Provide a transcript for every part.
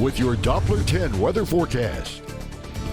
with your Doppler 10 weather forecast.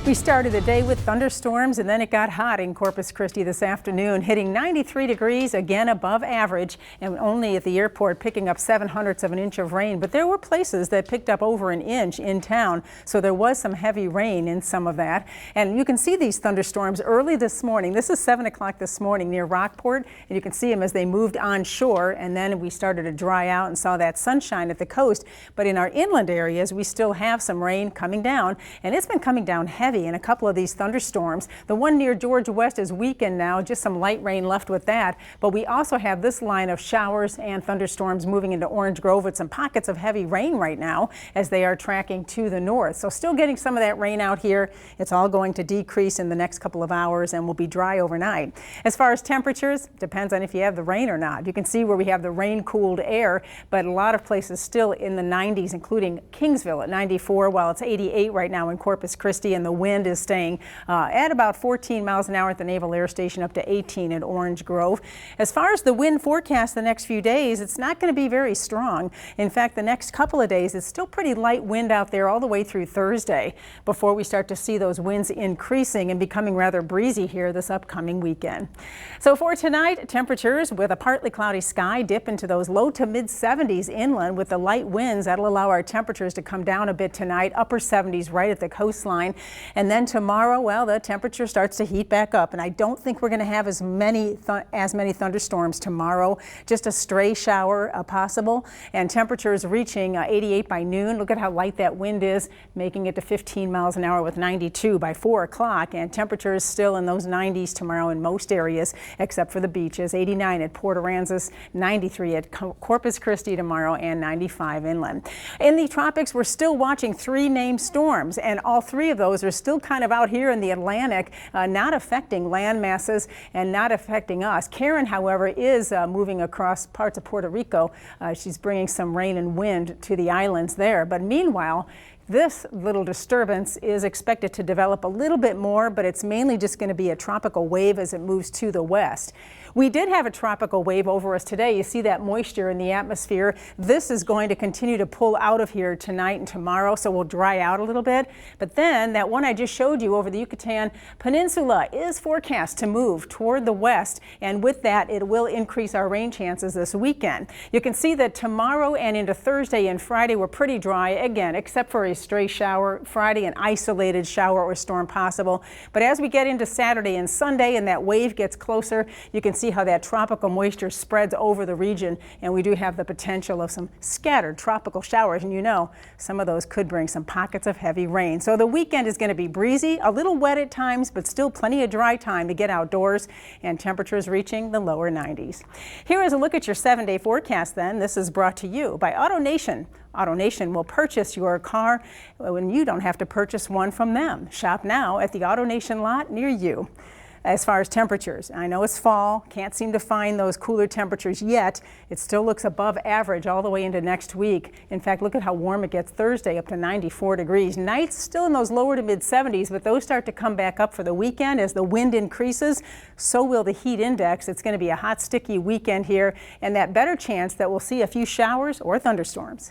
We started the day with thunderstorms and then it got hot in Corpus Christi this afternoon, hitting 93 degrees, again above average, and only at the airport picking up 0.07 of an inch of rain. But there were places that picked up over an inch in town, so there was some heavy rain in some of that. And you can see these thunderstorms early this morning. This is 7 o'clock this morning near Rockport, and you can see them as they moved on shore, and then we started to dry out and saw that sunshine at the coast. But in our inland areas, we still have some rain coming down, and it's been coming down heavy in a couple of these thunderstorms. The one near George West is weakened now, just some light rain left with that. But we also have this line of showers and thunderstorms moving into Orange Grove with some pockets of heavy rain right now as they are tracking to the north. So still getting some of that rain out here. It's all going to decrease in the next couple of hours and will be dry overnight. As far as temperatures, depends on if you have the rain or not. You can see where we have the rain cooled air, but a lot of places still in the 90s, including Kingsville at 94, while it's 88 right now in Corpus Christi, and the wind is staying at about 14 miles an hour at the Naval Air Station, up to 18 at Orange Grove. As far as the wind forecast the next few days, it's not going to be very strong. In fact, the next couple of days, it's still pretty light wind out there all the way through Thursday before we start to see those winds increasing and becoming rather breezy here this upcoming weekend. So for tonight, temperatures with a partly cloudy sky dip into those low to mid 70s inland with the light winds. That'll allow our temperatures to come down a bit tonight, upper 70s right at the coastline. And then tomorrow, well, the temperature starts to heat back up, and I don't think we're going to have as many thunderstorms tomorrow. Just a stray shower possible, and temperatures reaching 88 by noon. Look at how light that wind is, making it to 15 miles an hour with 92 by 4 o'clock, and temperatures still in those 90s tomorrow in most areas except for the beaches. 89 at Port Aransas, 93 at Corpus Christi tomorrow, and 95 inland. In the tropics, we're still watching 3 named storms, and all 3 of those are still kind of out here in the Atlantic, not affecting land masses and not affecting us. Karen, however, is moving across parts of Puerto Rico. She's bringing some rain and wind to the islands there. But meanwhile, this little disturbance is expected to develop a little bit more, but it's mainly just going to be a tropical wave as it moves to the west. We did have a tropical wave over us today. You see that moisture in the atmosphere. This is going to continue to pull out of here tonight and tomorrow, so we'll dry out a little bit. But then that one I just showed you over the Yucatan Peninsula is forecast to move toward the west, and with that, it will increase our rain chances this weekend. You can see that tomorrow and into Thursday and Friday were pretty dry again, except for a stray shower. Friday, an isolated shower or storm possible. But as we get into Saturday and Sunday and that wave gets closer, you can see how that tropical moisture spreads over the region, and we do have the potential of some scattered tropical showers, and you know some of those could bring some pockets of heavy rain. So the weekend is going to be breezy, a little wet at times, but still plenty of dry time to get outdoors, and temperatures reaching the lower 90s. Here is a look at your 7-day forecast then. This is brought to you by AutoNation. AutoNation will purchase your car when you don't have to purchase one from them. Shop now at the AutoNation lot near you. As far as temperatures, I know it's fall, can't seem to find those cooler temperatures yet. It still looks above average all the way into next week. In fact, look at how warm it gets Thursday, up to 94 degrees. Nights still in those lower to mid 70s, but those start to come back up for the weekend as the wind increases. So will the heat index. It's going to be a hot, sticky weekend here, and that better chance that we'll see a few showers or thunderstorms.